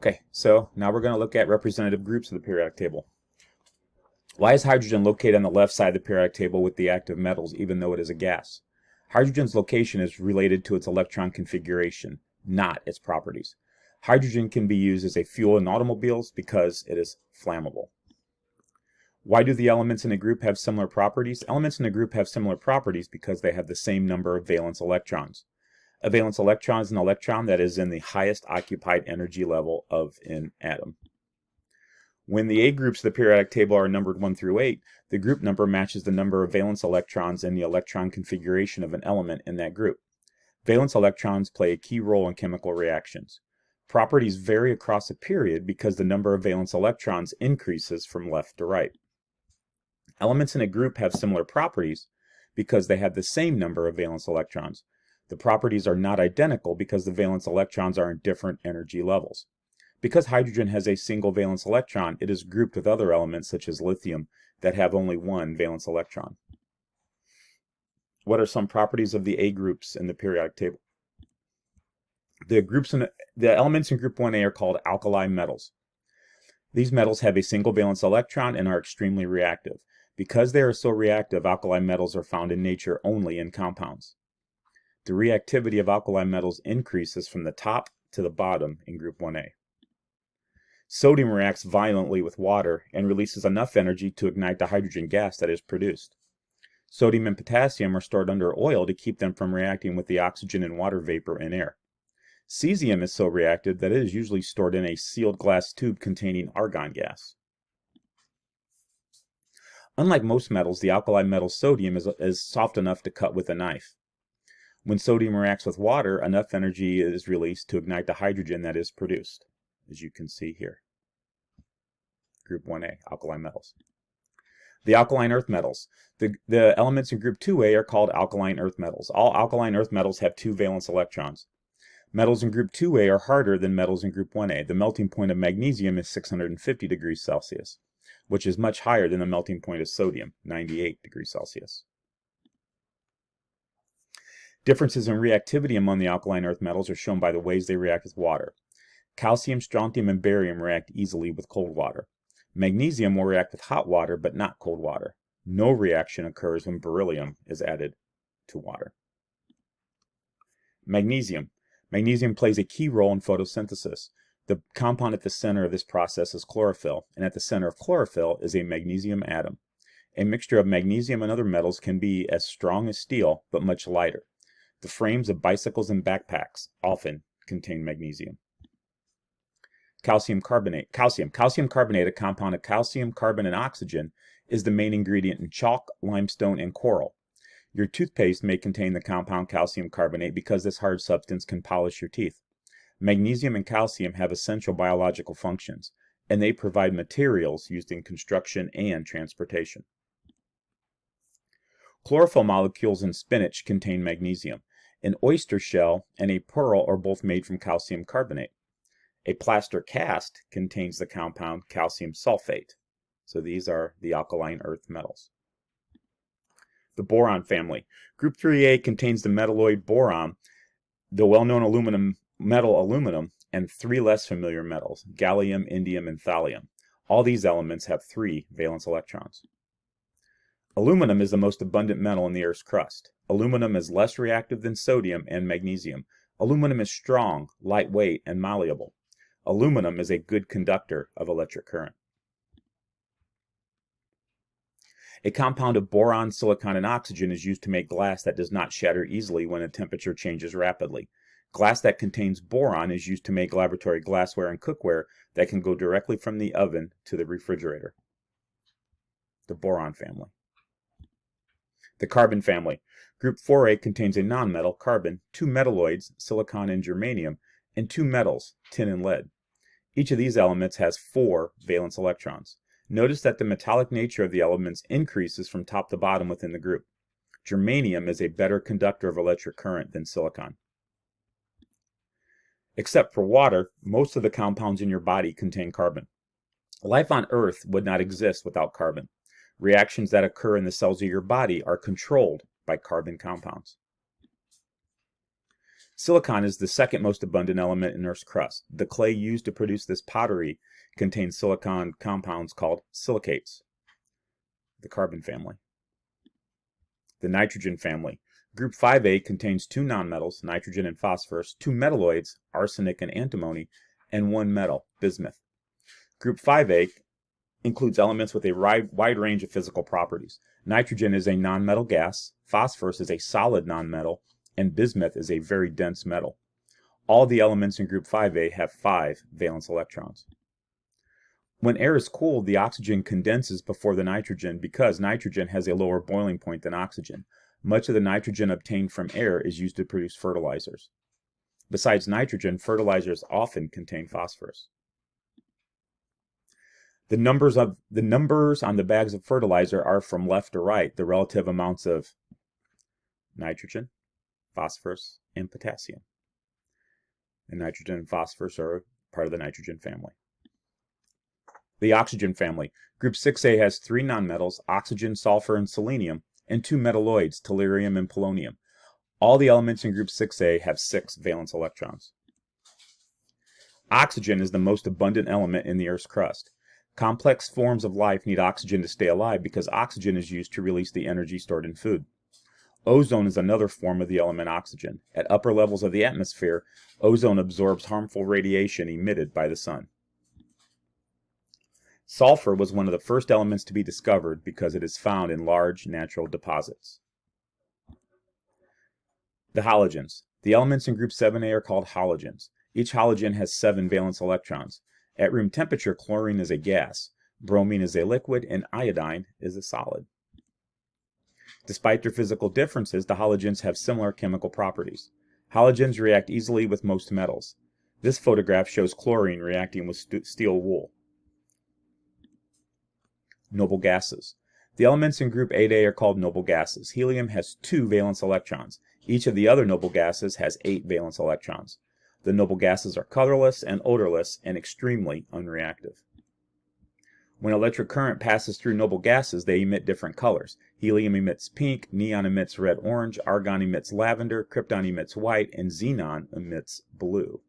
Okay, so now we're going to look at representative groups of the periodic table. Why is hydrogen located on the left side of the periodic table with the active metals, even though it is a gas? Hydrogen's location is related to its electron configuration, not its properties. Hydrogen can be used as a fuel in automobiles because it is flammable. Why do the elements in a group have similar properties? Elements in a group have similar properties because they have the same number of valence electrons. A valence electron is an electron that is in the highest occupied energy level of an atom. When the A groups of the periodic table are numbered 1 through 8, the group number matches the number of valence electrons in the electron configuration of an element in that group. Valence electrons play a key role in chemical reactions. Properties vary across a period because the number of valence electrons increases from left to right. Elements in a group have similar properties because they have the same number of valence electrons. The properties are not identical because the valence electrons are in different energy levels. Because hydrogen has a single valence electron, it is grouped with other elements such as lithium that have only one valence electron. What are some properties of the A groups in the periodic table? The elements in group 1A are called alkali metals. These metals have a single valence electron and are extremely reactive. Because they are so reactive, alkali metals are found in nature only in compounds. The reactivity of alkali metals increases from the top to the bottom in group 1A. Sodium reacts violently with water and releases enough energy to ignite the hydrogen gas that is produced. Sodium and potassium are stored under oil to keep them from reacting with the oxygen and water vapor in air. Cesium is so reactive that it is usually stored in a sealed glass tube containing argon gas. Unlike most metals, the alkali metal sodium is soft enough to cut with a knife. When sodium reacts with water, enough energy is released to ignite the hydrogen that is produced, as you can see here. Group 1A, alkali metals. The alkaline earth metals. The elements in group 2A are called alkaline earth metals. All alkaline earth metals have 2 valence electrons. Metals in group 2A are harder than metals in group 1A. The melting point of magnesium is 650 degrees Celsius, which is much higher than the melting point of sodium, 98 degrees Celsius. Differences in reactivity among the alkaline earth metals are shown by the ways they react with water. Calcium, strontium, and barium react easily with cold water. Magnesium will react with hot water, but not cold water. No reaction occurs when beryllium is added to water. Magnesium. Magnesium plays a key role in photosynthesis. The compound at the center of this process is chlorophyll, and at the center of chlorophyll is a magnesium atom. A mixture of magnesium and other metals can be as strong as steel, but much lighter. The frames of bicycles and backpacks often contain magnesium. Calcium carbonate. Calcium carbonate, a compound of calcium, carbon, and oxygen, is the main ingredient in chalk, limestone, and coral. Your toothpaste may contain the compound calcium carbonate because this hard substance can polish your teeth. Magnesium and calcium have essential biological functions, and they provide materials used in construction and transportation. Chlorophyll molecules in spinach contain magnesium. An oyster shell and a pearl are both made from calcium carbonate. A plaster cast contains the compound calcium sulfate. So these are the alkaline earth metals. The boron family. Group 3A contains the metalloid boron, the well-known metal aluminum, and 3 less familiar metals, gallium, indium, and thallium. All these elements have 3 valence electrons. Aluminum is the most abundant metal in the Earth's crust. Aluminum is less reactive than sodium and magnesium. Aluminum is strong, lightweight, and malleable. Aluminum is a good conductor of electric current. A compound of boron, silicon, and oxygen is used to make glass that does not shatter easily when the temperature changes rapidly. Glass that contains boron is used to make laboratory glassware and cookware that can go directly from the oven to the refrigerator. The boron family. The carbon family. Group 4A contains a nonmetal, carbon, 2 metalloids, silicon and germanium, and 2 metals, tin and lead. Each of these elements has 4 valence electrons. Notice that the metallic nature of the elements increases from top to bottom within the group. Germanium is a better conductor of electric current than silicon. Except for water, most of the compounds in your body contain carbon. Life on Earth would not exist without carbon. Reactions that occur in the cells of your body are controlled by carbon compounds. Silicon is the second most abundant element in Earth's crust. The clay used to produce this pottery contains silicon compounds called silicates. The carbon family. The nitrogen family. Group 5A contains 2 nonmetals, nitrogen and phosphorus, 2 metalloids, arsenic and antimony, and 1 metal, bismuth. Group 5A includes elements with a wide range of physical properties. Nitrogen is a nonmetal gas, phosphorus is a solid nonmetal, and bismuth is a very dense metal. All the elements in group 5A have 5 valence electrons. When air is cooled, the oxygen condenses before the nitrogen because nitrogen has a lower boiling point than oxygen. Much of the nitrogen obtained from air is used to produce fertilizers. Besides nitrogen, fertilizers often contain phosphorus. The numbers on the bags of fertilizer are from left to right, the relative amounts of nitrogen, phosphorus, and potassium. And nitrogen and phosphorus are part of the nitrogen family. The oxygen family. Group 6A has 3 nonmetals, oxygen, sulfur, and selenium, and 2 metalloids, tellurium and polonium. All the elements in group 6A have 6 valence electrons. Oxygen is the most abundant element in the Earth's crust. Complex forms of life need oxygen to stay alive because oxygen is used to release the energy stored in food. Ozone is another form of the element oxygen. At upper levels of the atmosphere, ozone absorbs harmful radiation emitted by the sun. Sulfur was one of the first elements to be discovered because it is found in large natural deposits. The halogens. The elements in group 7A are called halogens. Each halogen has 7 valence electrons. At room temperature, chlorine is a gas, bromine is a liquid, and iodine is a solid. Despite their physical differences, the halogens have similar chemical properties. Halogens react easily with most metals. This photograph shows chlorine reacting with steel wool. Noble gases. The elements in group 8A are called noble gases. Helium has 2 valence electrons. Each of the other noble gases has 8 valence electrons. The noble gases are colorless and odorless and extremely unreactive. When electric current passes through noble gases, they emit different colors. Helium emits pink, neon emits red-orange, argon emits lavender, krypton emits white, and xenon emits blue.